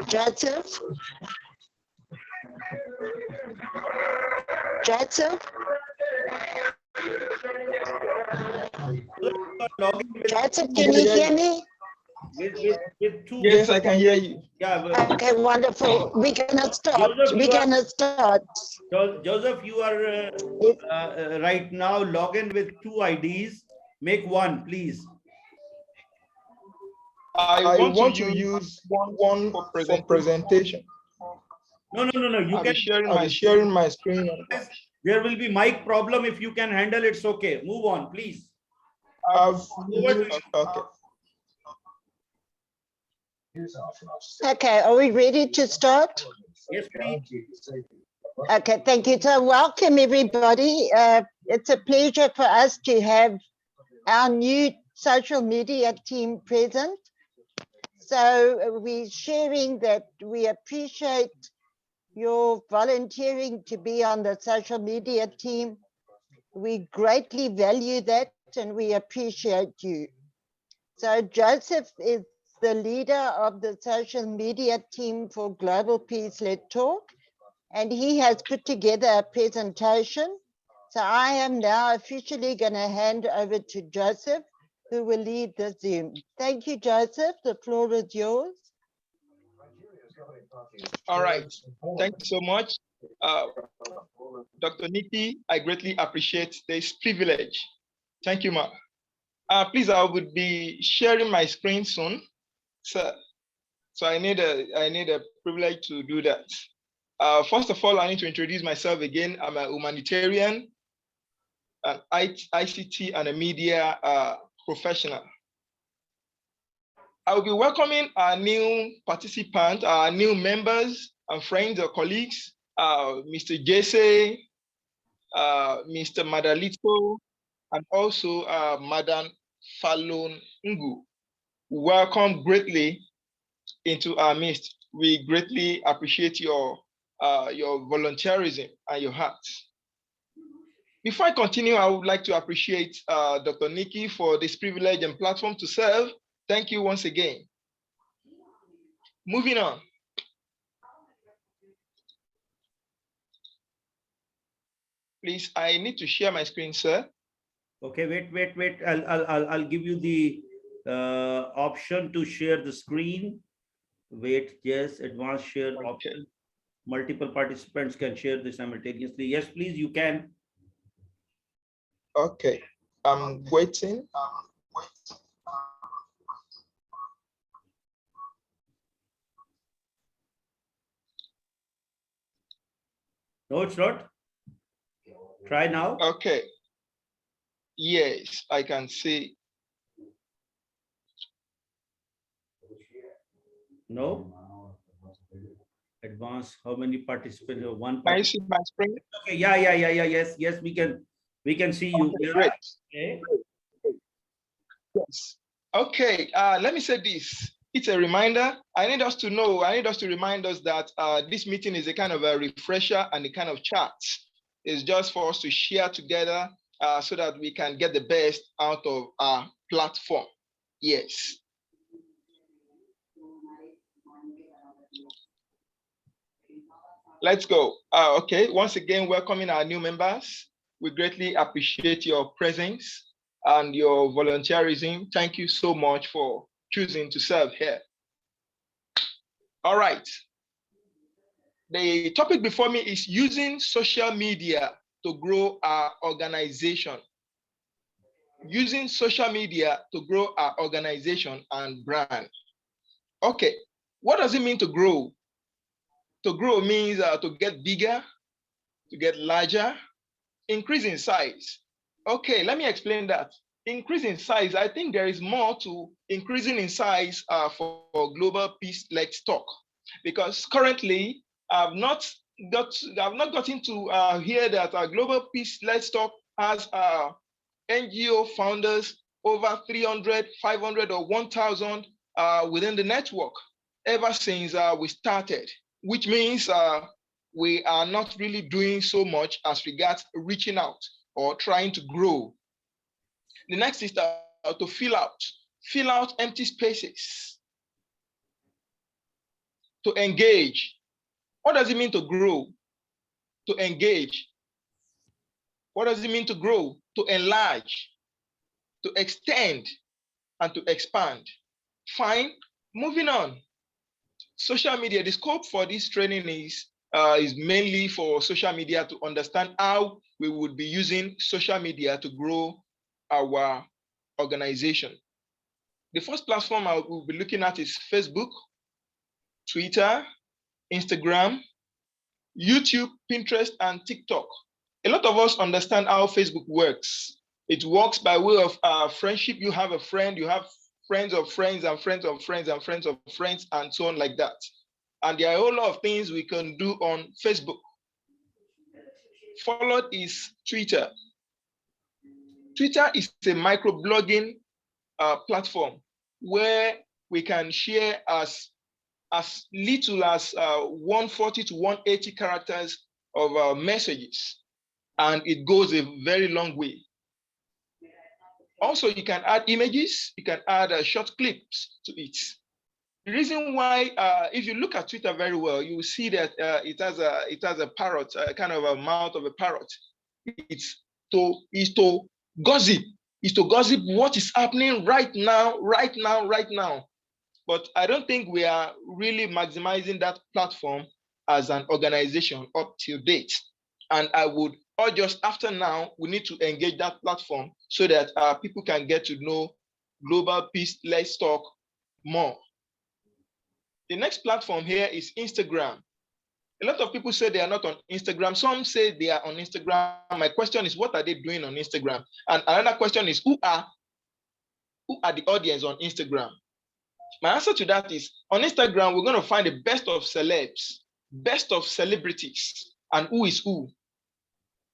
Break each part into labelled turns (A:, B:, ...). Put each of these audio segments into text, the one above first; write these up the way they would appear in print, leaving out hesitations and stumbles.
A: Joseph? Joseph? Joseph, can you hear me?
B: With two.
C: Yes, I can hear you.
B: Yeah.
A: Okay, wonderful. We're gonna start. We're gonna start.
B: Joseph, you are right now log in with two IDs. Make one, please.
C: I want to use one for presentation.
B: No. You
C: I'll
B: can
C: be sharing my screen.
B: There will be mic problem. If you can handle it's okay. Move on, please.
C: Okay.
A: Okay, are we ready to start?
B: Yes, please.
A: Okay, thank you. So welcome everybody. It's a pleasure for us to have our new social media team present. So we're sharing that we appreciate your volunteering to be on the social media team. We greatly value that and we appreciate you. So Joseph is the leader of the social media team for Global Peace Let's Talk, and he has put together a presentation. So I am now officially going to hand over to Joseph, who will lead the Zoom. Thank you, Joseph. The floor is yours.
C: All right. Thank you so much. Dr. Nikki, I greatly appreciate this privilege. Thank you, ma'am. Please, I would be sharing my screen soon. So I need a privilege to do that. First of all, I need to introduce myself again. I'm a humanitarian, an ICT and a media professional. I will be welcoming our new participants, our new members and friends or colleagues, Mr. Jesse, Mr. Madalito, and also Madam Falun Ngu. Welcome greatly into our midst. We greatly appreciate your volunteerism and your hearts. Before I continue, I would like to appreciate Dr. Nikki for this privilege and platform to serve. Thank you once again. Moving on. Please, I need to share my screen, sir.
B: Okay, wait. I'll give you the option to share the screen. Wait, yes, advanced share option. Multiple participants can share this simultaneously. Yes, please, you can.
C: Okay, I'm waiting.
B: No, it's not. Try now.
C: Okay. Yes, I can see.
B: No. Advanced. How many participants? One.
C: Can you see my screen?
B: Okay. Yeah. Yes. We can see you.
C: Okay, great.
B: Okay.
C: Yes. Okay. Let me say this. It's a reminder. I need us to know. I need us to remind us that this meeting is a kind of a refresher and a kind of chat. It's just for us to share together so that we can get the best out of our platform. Yes. Let's go. Okay. Once again, welcoming our new members. We greatly appreciate your presence and your volunteerism. Thank you so much for choosing to serve here. All right. The topic before me is using social media to grow our organization. Using social media to grow our organization and brand. Okay, what does it mean to grow? To grow means to get bigger, to get larger, increase in size. Okay, let me explain that. Increase in size, I think there is more to increasing in size for Global Peace Let's Talk, because currently I've not gotten to hear that Global Peace Let's Talk has NGO founders over 300, 500, or 1,000 within the network ever since we started, which means we are not really doing so much as regards reaching out or trying to grow. The next is to fill out. fill out empty spaces, to engage. What does it mean to grow? To engage. What does it mean to grow? To enlarge, to extend, and to expand. Fine, moving on. Social media, the scope for this training is mainly for social media to understand how we would be using social media to grow our organization. The first platform I will be looking at is Facebook, Twitter, Instagram, YouTube, Pinterest, and TikTok. A lot of us understand how Facebook works. It works by way of friendship. You have a friend, you have friends of friends and friends of friends and friends of friends, and so on like that. And there are a whole lot of things we can do on Facebook. Followed is Twitter. Twitter is a microblogging platform where we can share as little as 140 to 180 characters of messages, and it goes a very long way. Also, you can add images, you can add short clips to it. The reason why, if you look at Twitter very well, you will see that it has a parrot, kind of a mouth of a parrot. It's to gossip. It's to gossip what is happening right now. But I don't think we are really maximizing that platform as an organization up to date. And I would urge us, after now, we need to engage that platform so that people can get to know global peace. Let's talk more. The next platform here is Instagram. A lot of people say they are not on Instagram. Some say they are on Instagram. My question is, what are they doing on Instagram? And another question is, who are the audience on Instagram? My answer to that is, on Instagram, we're going to find the best of celebs, best of celebrities, and who is who.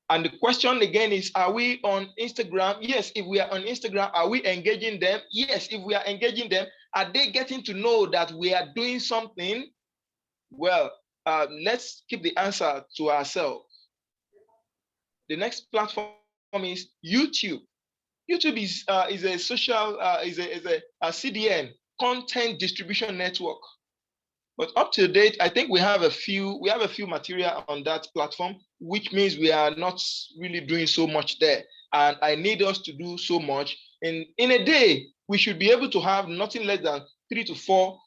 C: And the question again is, are we on Instagram? Yes, if we are on Instagram, are we engaging them? Yes, if we are engaging them, are they getting to know that we are doing something? Well, let's keep the answer to ourselves. The next platform is YouTube. YouTube is a social, is a CDN, content distribution network. But up to date, I think we have a few material on that platform, which means we are not really doing so much there. And I need us to do so much. In a day, we should be able to have nothing less than 3 to 4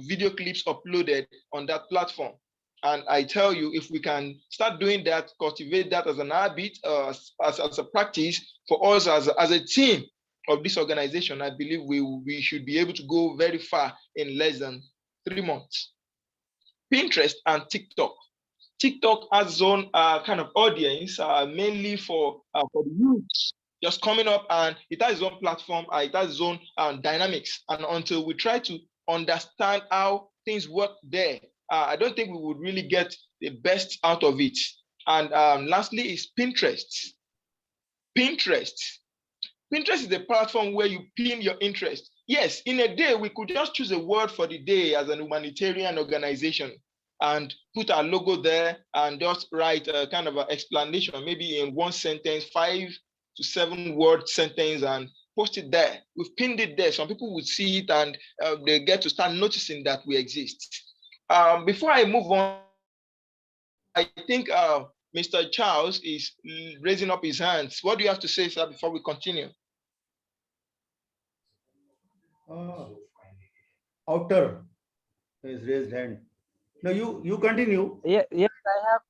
C: video clips uploaded on that platform. And I tell you, if we can start doing that, cultivate that as an habit, as a practice for us as a team of this organization, I believe we should be able to go very far in less than 3 months. Pinterest and TikTok. TikTok has its own kind of audience, mainly for the youth, just coming up, and it has its own platform, it has its own dynamics. And until we try to understand how things work there, I don't think we would really get the best out of it. And lastly is Pinterest. Pinterest is a platform where you pin your interest. Yes, in a day, we could just choose a word for the day as an humanitarian organization and put our logo there and just write a kind of an explanation, maybe in 1 sentence, 5 to 7 word sentence, and post it there. We've pinned it there. Some people would see it and they get to start noticing that we exist. Before I move on, I think Mr. Charles is raising up his hands. What do you have to say, sir, before we continue?
B: Outer is raised hand. No, you continue.
D: Yes,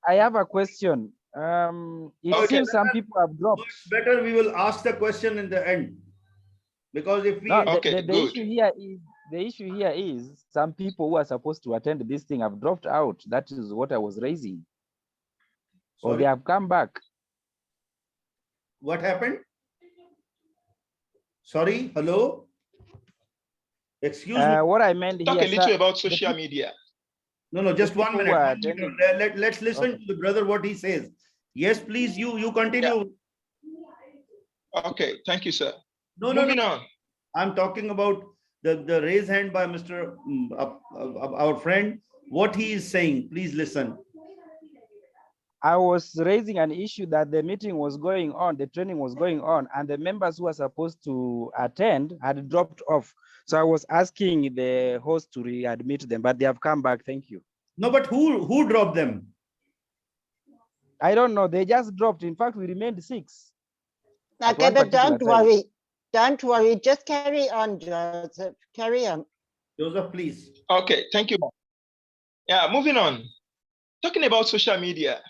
D: I have a question. It seems some people have dropped.
B: It's better we will ask the question in the end, because if we
D: the issue here is some people who are supposed to attend this thing have dropped out. That is what I was raising.
B: Sorry?
D: Or they have come back.
B: What happened? Sorry, hello? Excuse me.
D: What I meant
C: Talk
D: here,
C: a little about social media.
B: No, just 1 minute. 1 minute. Let's listen
D: Okay
B: to the brother what he says. Yes, please, you continue.
C: Yeah. Okay, thank you, sir.
B: Moving on. I'm talking about the raise hand by Mr.
D: Uh,
B: our friend. What he is saying, please listen.
D: I was raising an issue that the meeting was going on, the training was going on, and the members who were supposed to attend had dropped off. So I was asking the host to readmit them, but they have come back. Thank you.
B: No, but who dropped them?
D: I don't know. They just dropped. In fact, we remained 6.
A: Okay, but don't worry. Don't worry. Just carry on, Joseph. Carry on.
B: Joseph, please.
C: Okay, thank you. Yeah, moving on. Talking about social media.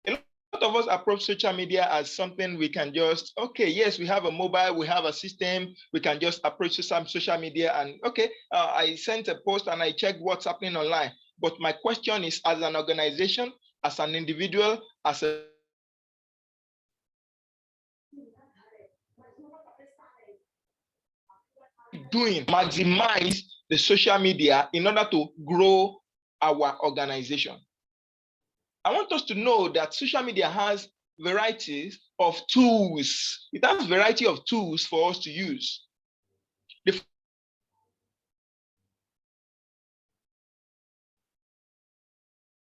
C: A lot of us approach social media as something we can just, okay, yes, we have a mobile, we have a system, we can just approach some social media and, okay, I sent a post and I checked what's happening online. But my question is, as an organization, as an individual, as a doing, maximize the social media in order to grow our organization. I want us to know that social media has varieties of tools. It has a variety of tools for us to use.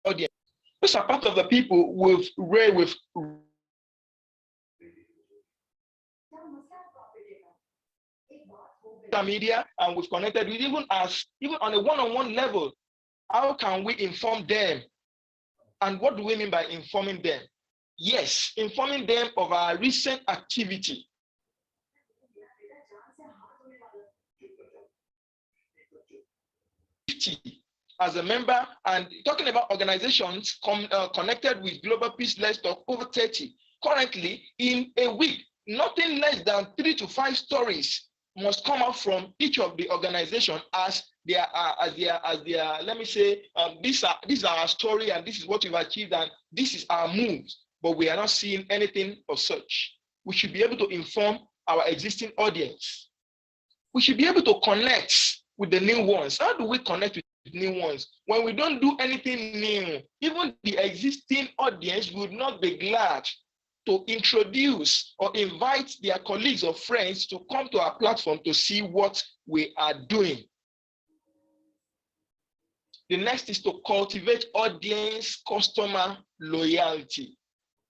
C: Audience. Those are part of the people with social media, and we've connected with even on a one-on-one level. How can we inform them? And what do we mean by informing them? Yes, informing them of our recent activity. As a member, and talking about organizations connected with Global Peace, let's talk over 30. Currently, in a week, nothing less than 3 to 5 stories must come out from each of the organization as their let me say, this is our story and this is what we've achieved and this is our moves, but we are not seeing anything of such. We should be able to inform our existing audience. We should be able to connect with the new ones. How do we connect with new ones? When we don't do anything new, even the existing audience would not be glad to introduce or invite their colleagues or friends to come to our platform to see what we are doing. The next is to cultivate audience customer loyalty.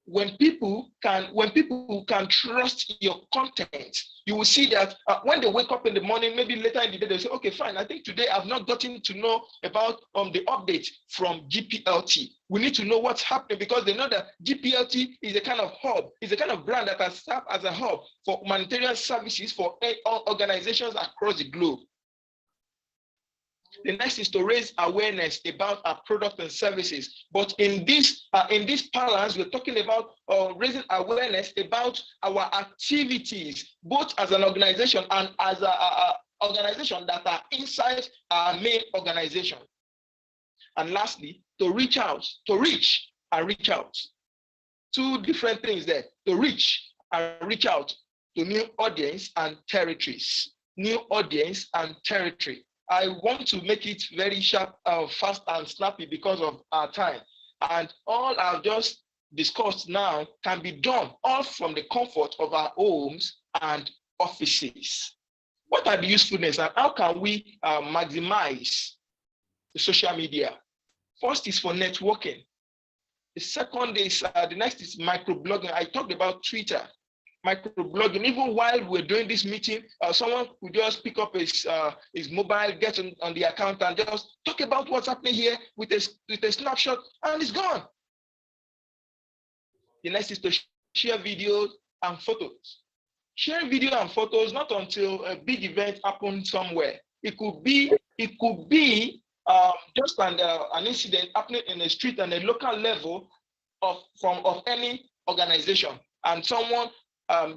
C: When people can trust your content, you will see that when they wake up in the morning, maybe later in the day, they say, okay, fine, I think today I've not gotten to know about the update from GPLT. We need to know what's happening because they know that GPLT is a kind of hub, is a kind of brand that has served as a hub for humanitarian services for organizations across the globe. The next is to raise awareness about our products and services. But in this balance, we're talking about raising awareness about our activities, both as an organization and as an organization that are inside our main organization. And lastly, to reach and reach out. 2 different things there, to reach and reach out to new audience and territories. New audience and territory. I want to make it very sharp, fast and snappy because of our time. And all I've just discussed now can be done all from the comfort of our homes and offices. What are the usefulness and how can we maximize the social media? First is for networking. The second is, the next is microblogging. I talked about Twitter. Microblogging, even while we're doing this meeting, someone could just pick up his mobile, get on the account and just talk about what's happening here with a snapshot and it's gone. The next is to share videos and photos. Sharing video and photos, not until a big event happens somewhere. It could be just an incident happening in a street and a local level of any organization, and someone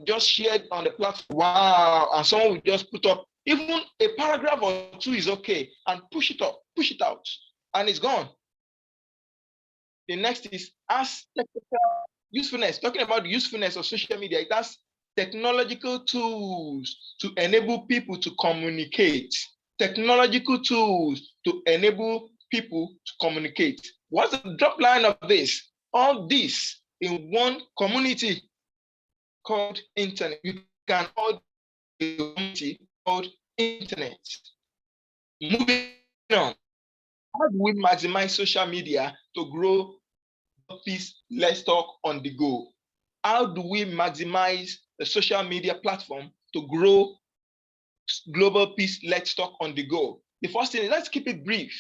C: just shared on the platform, wow, and someone will just put up, even a paragraph or 2 is okay, and push it out, and it's gone. The next is as technical usefulness. Talking about the usefulness of social media, it has technological tools to enable people to communicate. Technological tools to enable people to communicate. What's the drop line of this? All this in one community called internet. You can hold a community called internet. Moving on, how do we maximize social media to grow Peace, Let's Talk on the Go. How do we maximize the social media platform to grow Global Peace, Let's Talk on the Go? The first thing is, let's keep it brief.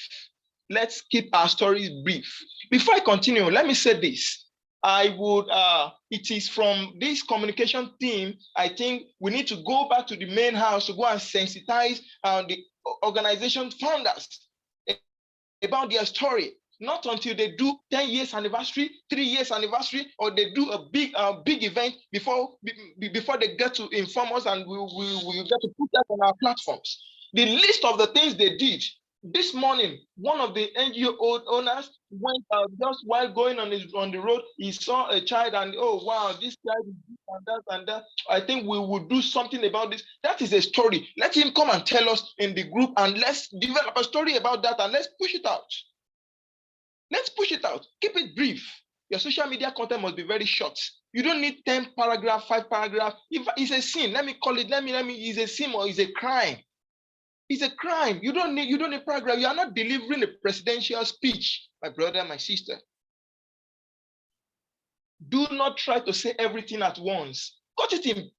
C: Let's keep our stories brief. Before I continue, let me say this. It is from this communication team, I think we need to go back to the main house to go and sensitize the organization founders about their story. Not until they do 10 years anniversary, 3 years anniversary, or they do a big event before they get to inform us, and we get to put that on our platforms. The list of the things they did. This morning, one of the NGO owners went out just while going on the road. He saw a child and, oh wow, this child is this and that and that. I think we will do something about this. That is a story. Let him come and tell us in the group, and let's develop a story about that, and let's push it out. Let's push it out. Keep it brief. Your social media content must be very short. You don't need 10 paragraph, 5 paragraph. If it's a sin, let me call it. Let me. Is a sin or is a crime? It's a crime. You don't need paragraph. You are not delivering a presidential speech, my brother, my sister. Do not try to say everything at once. Cut it in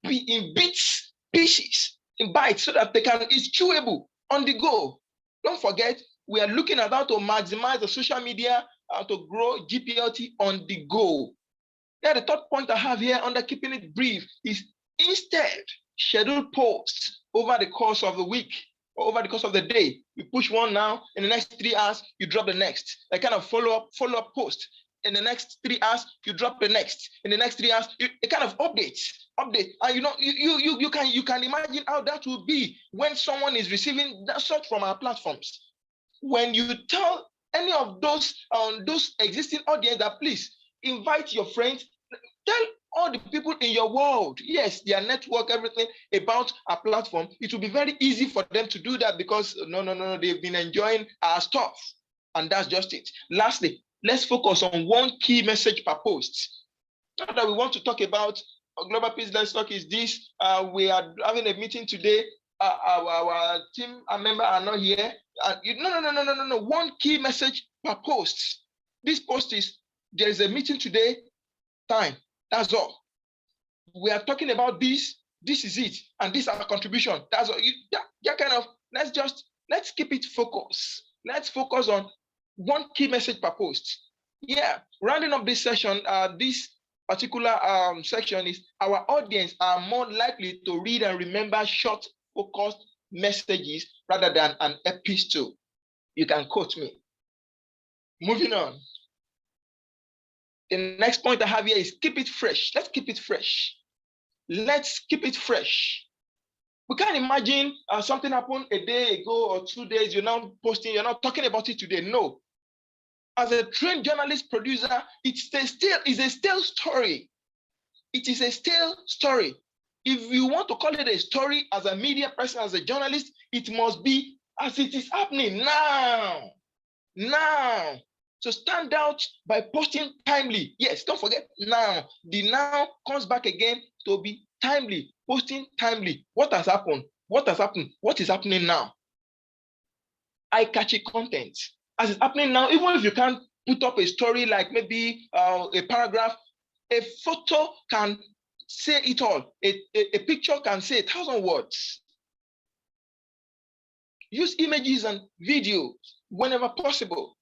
C: bits, pieces, in bites, so that it's chewable on the go. Don't forget, we are looking at how to maximize the social media, how to grow GPLT on the go. Yeah, the third point I have here under keeping it brief is instead schedule posts over the course of the week or over the course of the day. You push one now, in the next 3 hours, you drop the next. A kind of follow-up post. In the next 3 hours, you drop the next. In the next 3 hours, a kind of update. And you can imagine how that will be when someone is receiving that sort from our platforms. When you tell any of those existing audience that please invite your friends, tell all the people in your world, yes, their network, everything about our platform, it will be very easy for them to do that because no, they've been enjoying our stuff. And that's just it. Lastly, let's focus on one key message per post. Now that we want to talk about Global Peace Let's Talk is this. We are having a meeting today. Our team member are not here. No. One key message per post. This post is, there is a meeting today, time. That's all. We are talking about this. This is it. And this is our contribution. That's all. Let's keep it focused. Let's focus on one key message per post. Yeah, rounding up this session, this particular section is our audience are more likely to read and remember short, focused messages rather than an epistle. You can quote me. Moving on. The next point I have here is keep it fresh. Let's keep it fresh. Let's keep it fresh. We can't imagine something happened a day ago or 2 days, you're now posting, you're not talking about it today. No. As a trained journalist producer, it's a stale story. It is a stale story. If you want to call it a story as a media person, as a journalist, it must be as it is happening now. Now. So stand out by posting timely. Yes, don't forget now. The now comes back again to be timely, posting timely. What has happened? What has happened? What is happening now? Eye-catchy content. As it's happening now, even if you can't put up a story like maybe a paragraph, a photo can say it all. A picture can say 1,000 words. Use images and videos whenever possible.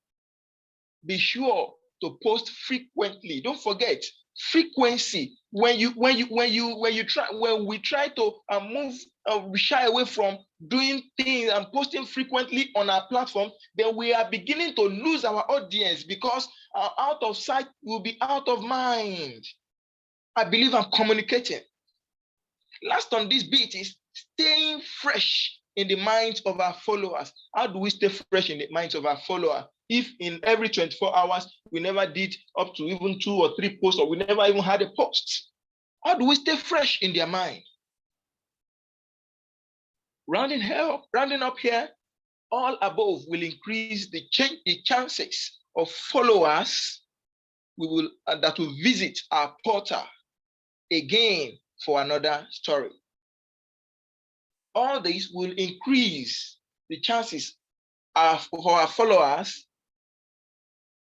C: Be sure to post frequently. Don't forget frequency. When we try to shy away from doing things and posting frequently on our platform, then we are beginning to lose our audience because out of sight will be out of mind. I believe I'm communicating. Last on this bit is staying fresh in the minds of our followers. How do we stay fresh in the minds of our followers? If in every 24 hours, we never did up to even 2 or 3 posts, or we never even had a post? How do we stay fresh in their mind? Rounding up here, all above will increase the chances of followers that will visit our portal again for another story. All this will increase the chances for our followers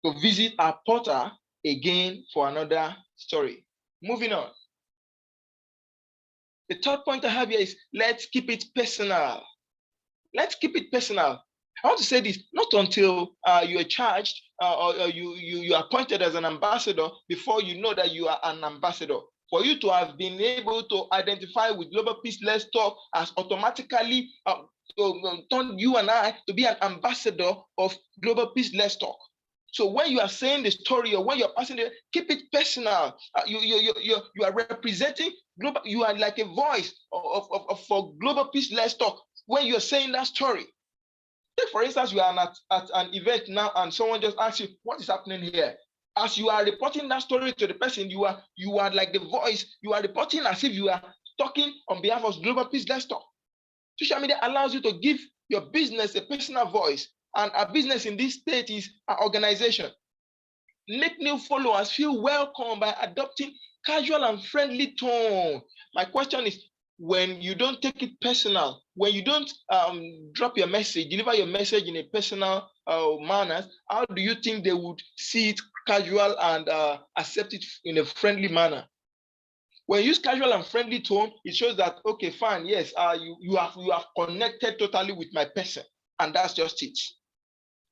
C: to visit our portal again for another story. Moving on. The third point I have here is let's keep it personal. Let's keep it personal. I want to say this, not until you are charged or you are appointed as an ambassador before you know that you are an ambassador. For you to have been able to identify with Global Peace Let's Talk as automatically turn you and I to be an ambassador of Global Peace Let's Talk. So when you are saying the story or when you're passing it, keep it personal. You are representing global. You are like a voice for Global Peace Let's Talk when you're saying that story. Take for instance, you are at an event now and someone just asks you, what is happening here? As you are reporting that story to the person, you are like the voice. You are reporting as if you are talking on behalf of Global Peace Let's Talk. Social media allows you to give your business a personal voice, and a business in this state is an organization. Make new followers feel welcome by adopting casual and friendly tone. My question is, when you don't take it personal, when you don't drop your message, deliver your message in a personal manner, how do you think they would see it casual and accept it in a friendly manner? When you use casual and friendly tone, it shows that, okay, fine, yes, you have connected totally with my person, and that's just it.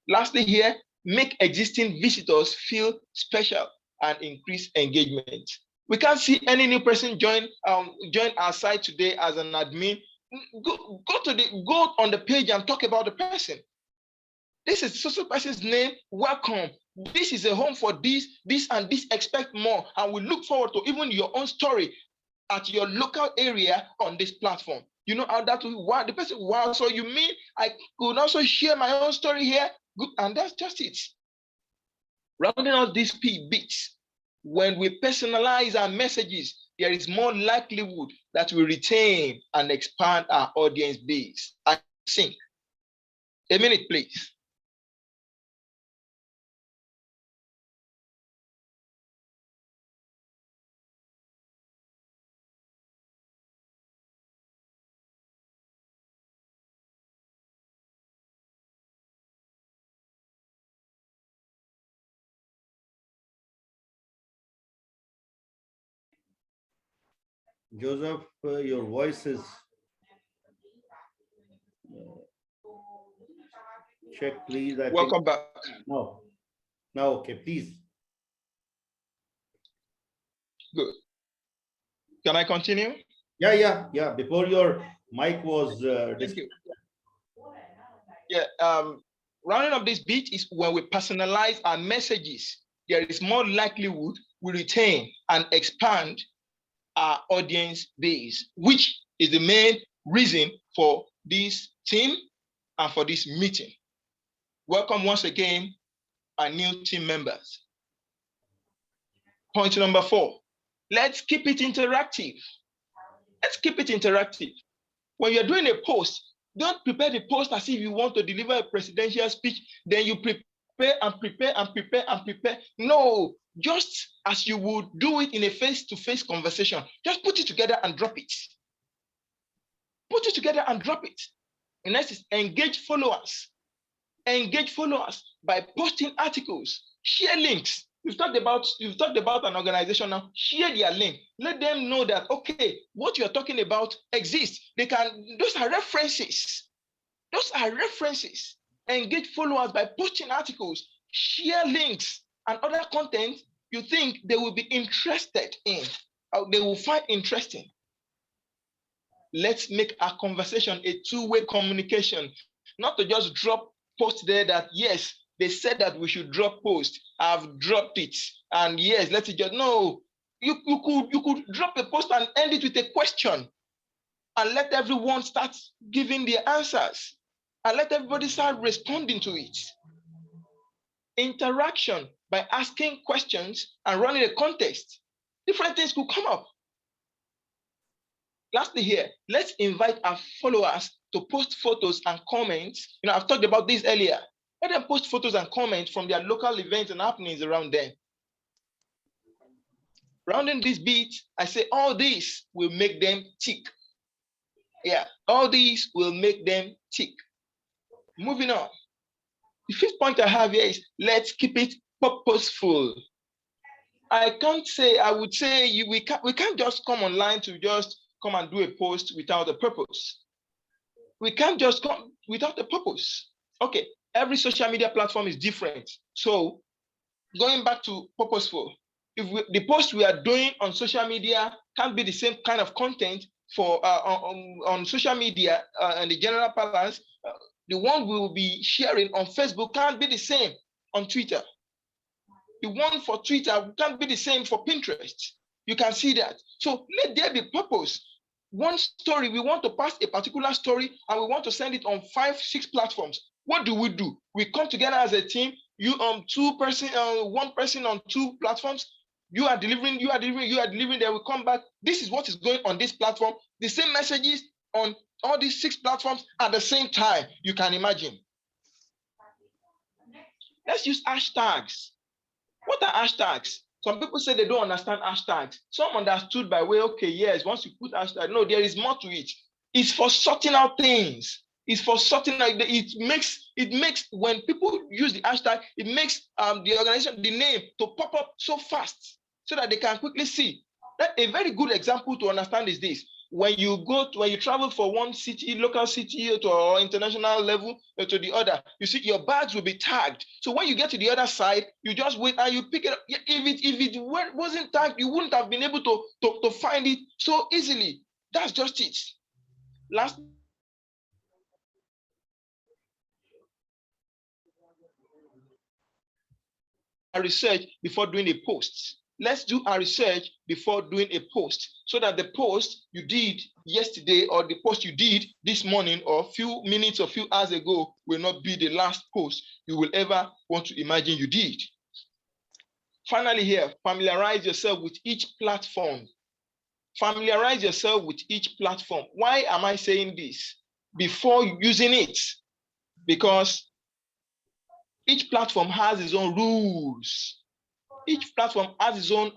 C: Lastly here, make existing visitors feel special and increase engagement. We can't see any new person join our site today as an admin. Go on the page and talk about the person. This is so person's name. Welcome. This is a home for this, and this. Expect more, and we look forward to even your own story at your local area on this platform. You know how that will, wow, the person, wow, so you mean I could also share my own story here? Good, and that's just it. Rounding out these bits, when we personalize our messages, there is more likelihood that we retain and expand our audience base. I think. A minute, please.
B: Joseph, your voice is check, please.
C: Welcome back.
B: No, okay, please.
C: Good. Can I continue?
B: Yeah. Before your mic was
C: Thank you. Yeah. Rounding up this bit is when we personalize our messages, there is more likelihood we retain and expand our audience base, which is the main reason for this team and for this meeting. Welcome once again, our new team members. Point number 4, let's keep it interactive. Let's keep it interactive. When you're doing a post, don't prepare the post as if you want to deliver a presidential speech, then you prepare and prepare and prepare and prepare. No, just as you would do it in a face-to-face conversation, just put it together and drop it. Put it together and drop it. And next is engage followers. Engage followers by posting articles, share links. You've talked about an organization now. Share their link. Let them know that, okay, what you're talking about exists. Those are references. Those are references. Engage followers by posting articles, share links, and other content you think they will be interested in, or they will find interesting. Let's make our conversation a two-way communication, not to just drop post there that, yes, they said that we should drop post. I've dropped it. And yes, let's just, no, you could drop a post and end it with a question and let everyone start giving their answers and let everybody start responding to it. Interaction by asking questions and running a contest. Different things could come up. Lastly here, let's invite our followers to post photos and comments. You know, I've talked about this earlier. Let them post photos and comments from their local events and happenings around them. Rounding this beat, I say all these will make them tick. Yeah, all these will make them tick. Moving on. The fifth point I have here is let's keep it purposeful. I can't say, I would say we can't just come online to just come and do a post without a purpose. We can't just come without a purpose. Okay, every social media platform is different. So going back to purposeful, if the post we are doing on social media can't be the same kind of content for on social media and the general balance, the one we will be sharing on Facebook can't be the same on Twitter. The one for Twitter can't be the same for Pinterest. You can see that. So let there be purpose. One story, we want to pass a particular story and we want to send it on 5-6 platforms. What do? We come together as a team. You one person on 2 platforms. You are delivering. They will come back. This is what is going on this platform. The same messages on all these 6 platforms at the same time. You can imagine. Let's use hashtags. What are hashtags? Some people say they don't understand hashtags. Some understood by way, okay, yes, once you put hashtag, no, there is more to it. It's for sorting out things. It's for sorting out, it makes when people use the hashtag, it makes the organization, the name to pop up so fast so that they can quickly see. A very good example to understand is this. When you travel from one city, local city to international level to the other, you see your bags will be tagged. So when you get to the other side, you just wait and you pick it up. If it wasn't tagged, you wouldn't have been able to find it so easily. That's just it. Last research before doing a post. Let's do our research before doing a post so that the post you did yesterday or the post you did this morning or a few minutes or few hours ago will not be the last post you will ever want to imagine you did. Finally here, familiarize yourself with each platform. Familiarize yourself with each platform. Why am I saying this? Before using it, because each platform has its own rules. Each platform has its own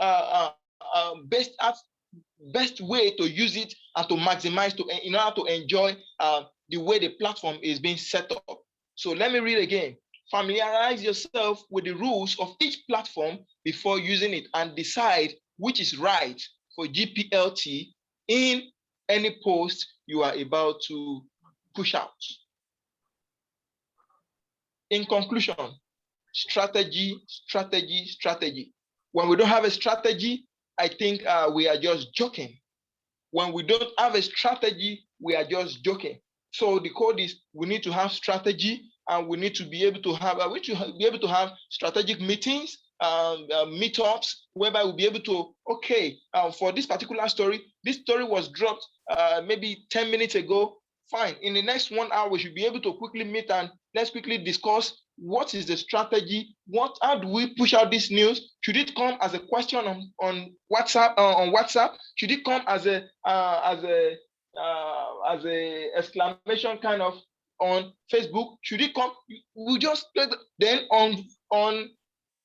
C: best way to use it and to maximize in order to enjoy the way the platform is being set up. So let me read again. Familiarize yourself with the rules of each platform before using it and decide which is right for GPLT in any post you are about to push out. In conclusion, strategy. When we don't have a strategy, I think we are just joking. When we don't have a strategy, we are just joking. So the code is we need to have strategy, and we need to be able to have strategic meetings, meetups, whereby we'll be able to, okay, for this particular story, this story was dropped maybe 10 minutes ago. Fine. In the next 1 hour, we should be able to quickly meet and let's quickly discuss what is the strategy. How do we push out this news? Should it come as a question on WhatsApp? Should it come as a exclamation kind of on Facebook? Should it come? We just then on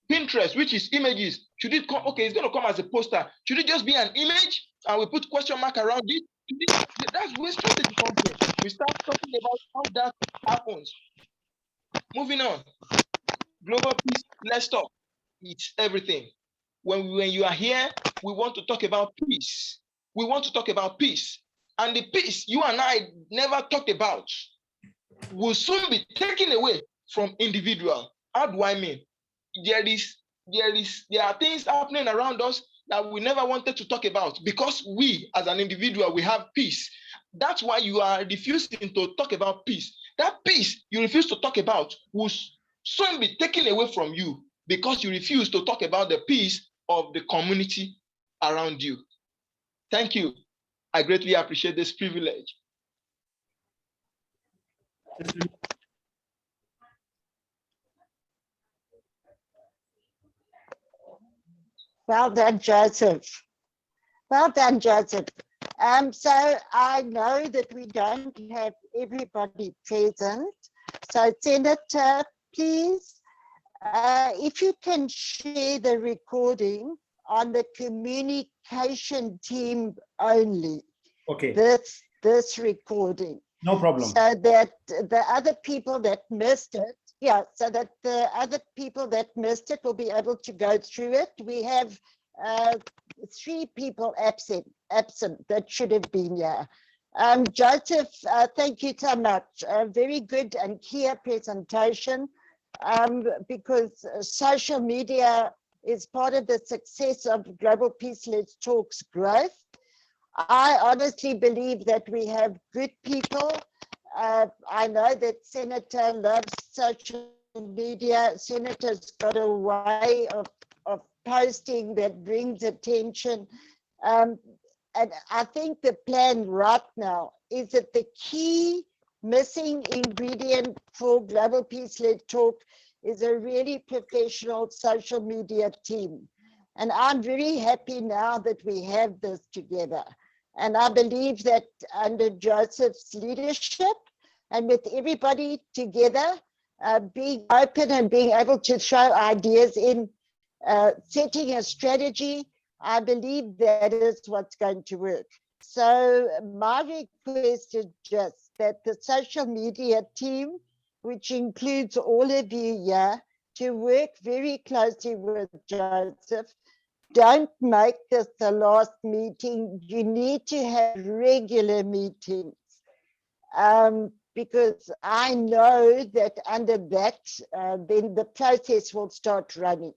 C: Pinterest, which is images. Should it come? Okay, it's going to come as a poster. Should it just be an image and we put question mark around it? That's where strategy comes in. We start talking about how that happens. Moving on. Global peace, let's talk. It's everything. When you are here, we want to talk about peace. We want to talk about peace. And the peace you and I never talked about will soon be taken away from individual. How do I mean? There are things happening around us that we never wanted to talk about because we, as an individual, we have peace. That's why you are refusing to talk about peace. That peace you refuse to talk about will soon be taken away from you because you refuse to talk about the peace of the community around you. Thank you. I greatly appreciate this privilege.
A: Well done, Joseph. Well done, Joseph. So I know that we don't have everybody present. So Senator, please, if you can share the recording on the communication team only.
B: Okay.
A: This recording.
B: No problem.
A: So that the other people that missed it, yeah, so that the other people that missed it will be able to go through it. We have 3 people absent that should have been here. Joseph, thank you so much. A very good and clear presentation, because social media is part of the success of Global Peace Let's Talk's growth. I honestly believe that we have good people. I know that Senator loves social media. Senator's got a way of posting that brings attention. And I think the plan right now is that the key missing ingredient for Global Peace Let's Talk is a really professional social media team. And I'm very happy now that we have this together. And I believe that under Joseph's leadership and with everybody together, being open and being able to throw ideas in, setting a strategy, I believe that is what's going to work. So my request is just that the social media team, which includes all of you here, to work very closely with Joseph. Don't make this the last meeting. You need to have regular meetings, because I know that under that, then the process will start running,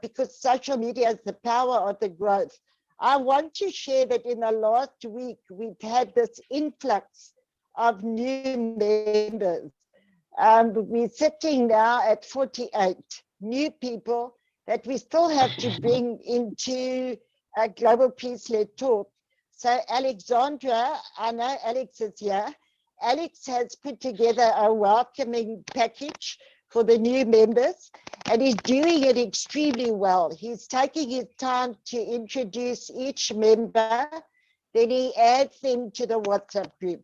A: because social media is the power of the growth. I want to share that in the last week, we've had this influx of new members. We're sitting now at 48 new people that we still have to bring into a Global Peace Let's Talk. So Alexandra, I know Alex is here. Alex has put together a welcoming package for the new members, and he's doing it extremely well. He's taking his time to introduce each member, then he adds them to the WhatsApp group,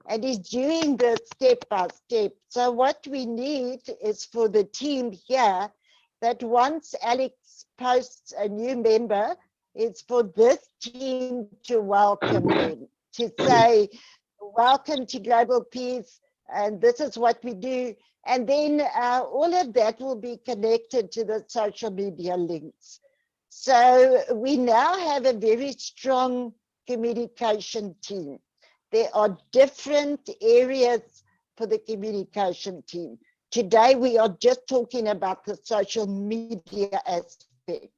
A: and he's doing this step by step. So what we need is for the team here, that once Alex posts a new member, it's for this team to welcome them, to say, welcome to Global Peace, and this is what we do. And then all of that will be connected to the social media links. So we now have a very strong communication team. There are different areas for the communication team. Today, we are just talking about the social media aspect.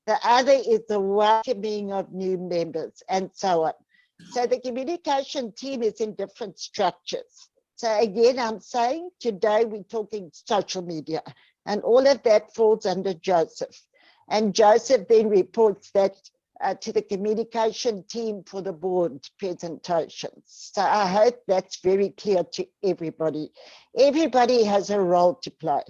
A: The other is the welcoming of new members and so on. So the communication team is in different structures. So again, I'm saying today we're talking social media, and all of that falls under Joseph. And Joseph then reports that to the communication team for the board presentations. So I hope that's very clear to everybody. Everybody has a role to play.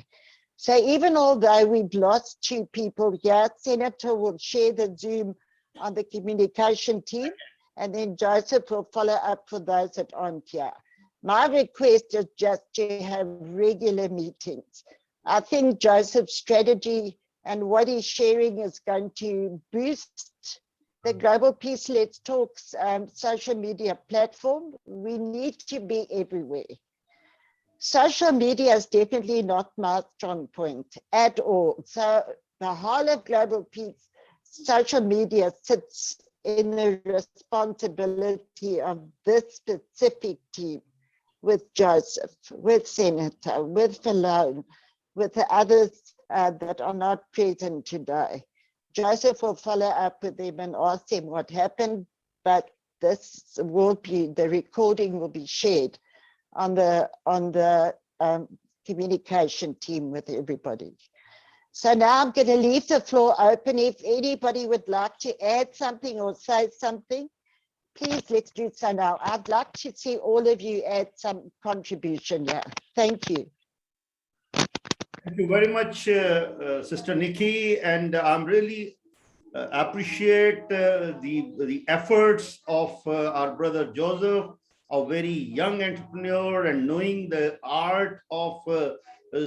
A: So even although we've lost 2 people here, Senator will share the Zoom on the communication team, and then Joseph will follow up for those that aren't here. My request is just to have regular meetings. I think Joseph's strategy and what he's sharing is going to boost the Global Peace Let's Talk's social media platform. We need to be everywhere. Social media is definitely not my strong point at all. So the whole of Global Peace, social media sits in the responsibility of this specific team, with Joseph, with Senator, with Falone, with the others that are not present today. Joseph will follow up with them and ask them what happened, but this will be, the recording will be shared on the communication team with everybody. So now I'm going to leave the floor open. If anybody would like to add something or say something, please let's do so now. I'd like to see all of you add some contribution here. Thank you.
B: Thank you very much, Sister Nikki, and I'm really appreciate the efforts of our brother Joseph, a very young entrepreneur, and knowing the art of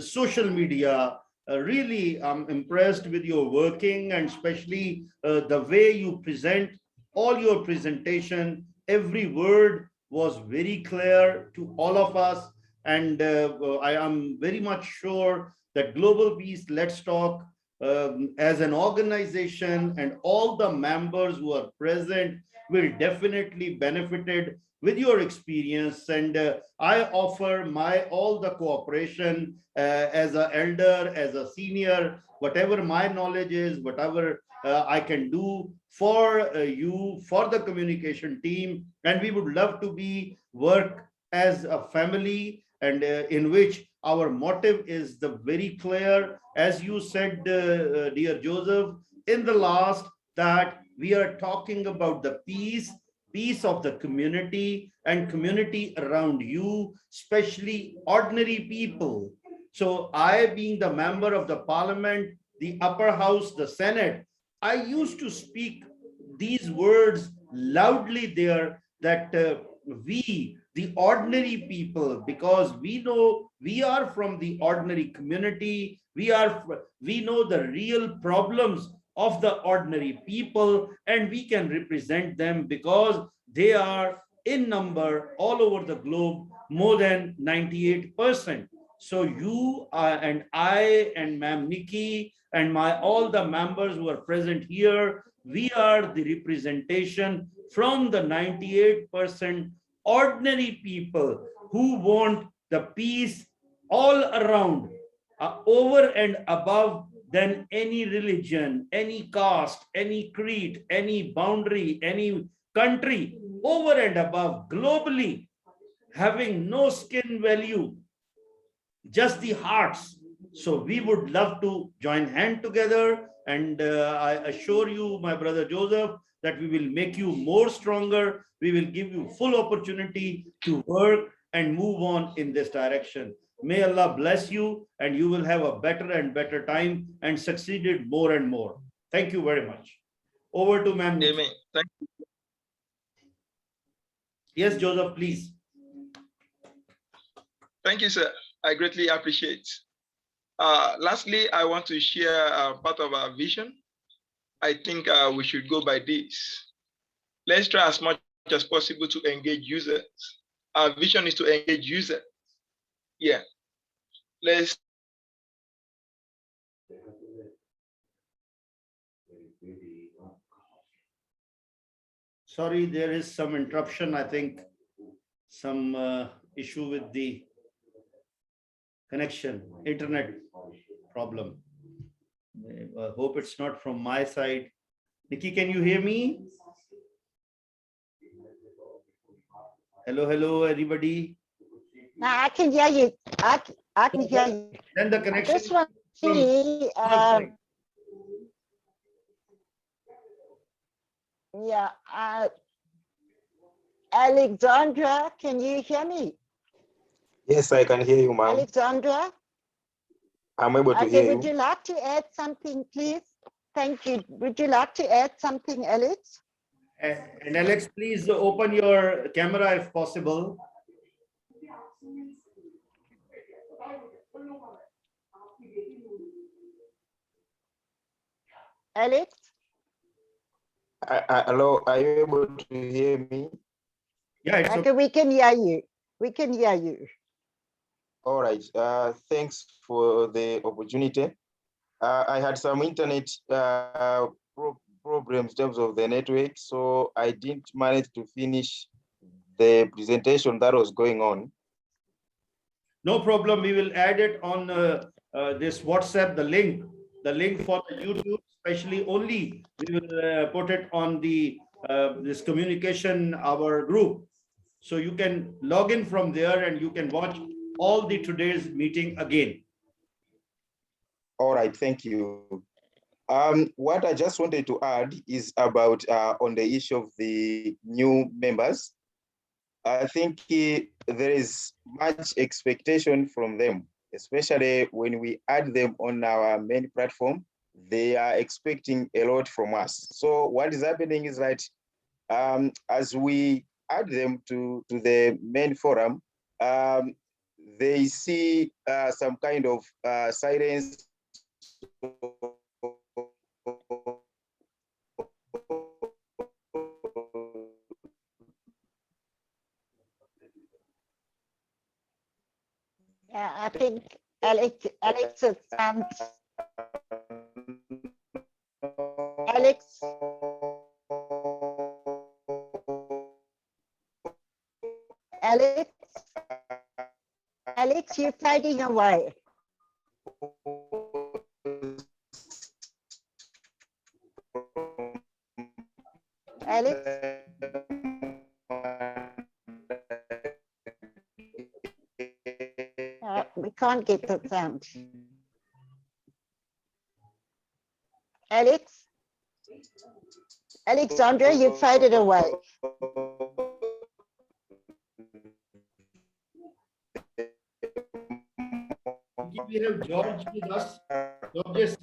B: social media. Really, I'm impressed with your working, and especially the way you present all your presentation. Every word was very clear to all of us. And I am very much sure that Global Peace Let's Talk as an organization and all the members who are present will definitely benefited with your experience. And I offer my all the cooperation as an elder, as a senior, whatever my knowledge is, whatever I can do for you, for the communication team. And we would love to be work as a family, and in which our motive is the very clear, as you said, dear Joseph, in the last, that we are talking about the peace of the community and community around you, especially ordinary people. So I, being the member of the parliament, the upper house, the Senate, I used to speak these words loudly there, that we, the ordinary people, because we know we are from the ordinary community, we know the real problems of the ordinary people, and we can represent them because they are in number all over the globe, more than 98%. So you and I and Ma'am Nikki and all the members who are present here, we are the representation from the 98% ordinary people who want the peace all around, over and above than any religion, any caste, any creed, any boundary, any country, over and above, globally, having no skin value, just the hearts. So we would love to join hand together, and I assure you, my brother Joseph, that we will make you more stronger. We will give you full opportunity to work and move on in this direction. May Allah bless you, and you will have a better and better time and succeeded more and more. Thank you very much. Over to Ma'am.
C: Amen. Thank you.
B: Yes, Joseph, please.
C: Thank you, sir. I greatly appreciate. Lastly, I want to share part of our vision. I think we should go by this. Let's try as much as possible to engage users. Our vision is to engage users. Yeah. Let's.
B: Sorry, there is some interruption. I think some issue with the connection, internet problem. I hope it's not from my side. Nikki, can you hear me? Hello, hello, everybody.
A: No, I can hear you. I can hear you.
B: Then the
A: I
B: connection.
A: just want to see, yeah, Alexandra, can you hear me?
E: Yes, I can hear you, ma'am.
A: Alexandra?
E: I'm able to
A: Okay,
E: hear
A: would
E: you.
A: you like to add something, please? Thank you. Would you like to add something, Alex?
B: And Alex, please open your camera if possible.
A: Alex?
E: Hello, are you able to hear me?
B: Yeah, it's
A: Okay, we can hear you. We can hear you.
E: All right. Thanks for the opportunity. I had some internet problems in terms of the network, so I didn't manage to finish the presentation that was going on.
B: No problem. We will add it on this WhatsApp, the link for the YouTube, especially only we will put it on the this communication, our group. So you can log in from there and you can watch all the today's meeting again.
E: All right, thank you. What I just wanted to add is about on the issue of the new members. I think there is much expectation from them, especially when we add them on our main platform. They are expecting a lot from us. So what is happening is that as we add them to the main forum, they see some kind of silence.
A: think Alex's sound. Alex. Alex, you're fading away. Alex? We can't get the sound. Alex? Alexandra, you faded away.
B: We have George with us. George.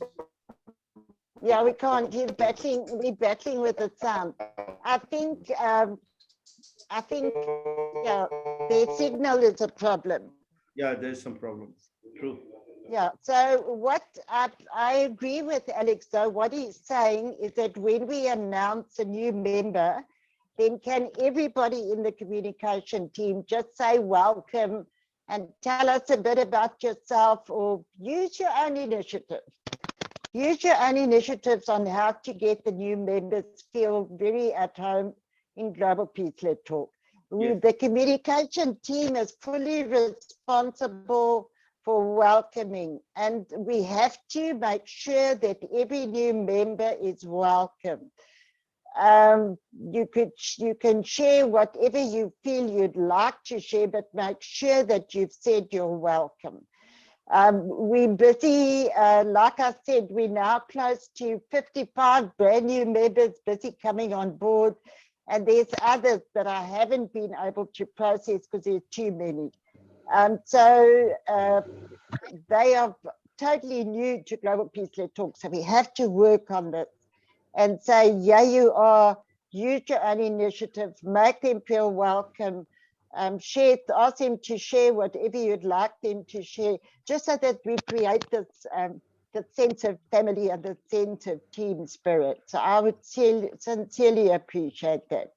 A: Yeah, we can't. We're battling with the sound. I think yeah, the signal is a problem.
B: Yeah, there's some problems. True.
A: Yeah, so what I agree with Alex, though, what he's saying is that when we announce a new member, then can everybody in the communication team just say welcome and tell us a bit about yourself, or use your own initiative. Use your own initiatives on how to get the new members feel very at home in Global Peace-led Talk.
B: Yes.
A: The communication team is fully responsible for welcoming, and we have to make sure that every new member is welcome. You can share whatever you feel you'd like to share, but make sure that you've said you're welcome. We're busy, like I said, we're now close to 55 brand new members busy coming on board, and there's others that I haven't been able to process because there's too many. So they are totally new to Global Peace-led Talk, so we have to work on this and say, yeah, you are, use your own initiatives, make them feel welcome, share, ask them to share whatever you'd like them to share, just so that we create this the sense of family and the sense of team spirit. So I would sincerely appreciate that.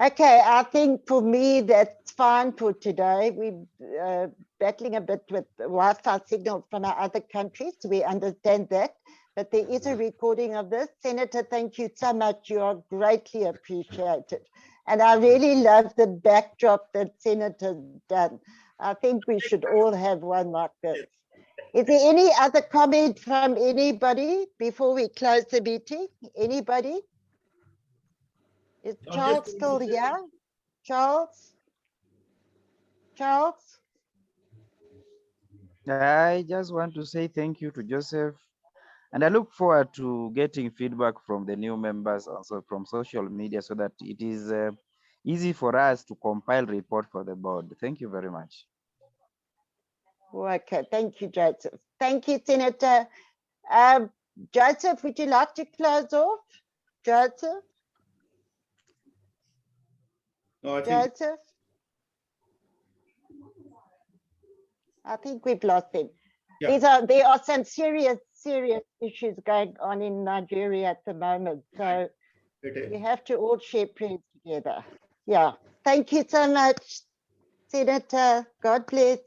A: Okay, I think for me, that's fine for today. We're battling a bit with Wi-Fi signal from our other countries. We understand that, but there is a recording of this. Senator, thank you so much. You are greatly appreciated. And I really love the backdrop that Senator's done. I think we should all have one like this. Is there any other comment from anybody before we close the meeting? Anybody? Is Charles still here? Charles? Charles?
D: I just want to say thank you to Joseph, and I look forward to getting feedback from the new members also from social media, so that it is easy for us to compile report for the board. Thank you very much.
A: Okay, thank you, Joseph. Thank you, Senator. Joseph, would you like to close off? Joseph?
B: No, I think
A: Joseph? I think we've lost him.
B: Yeah.
A: There are some serious issues going on in Nigeria at the moment. So we have to all share prayers together. Yeah. Thank you so much, Senator. God bless.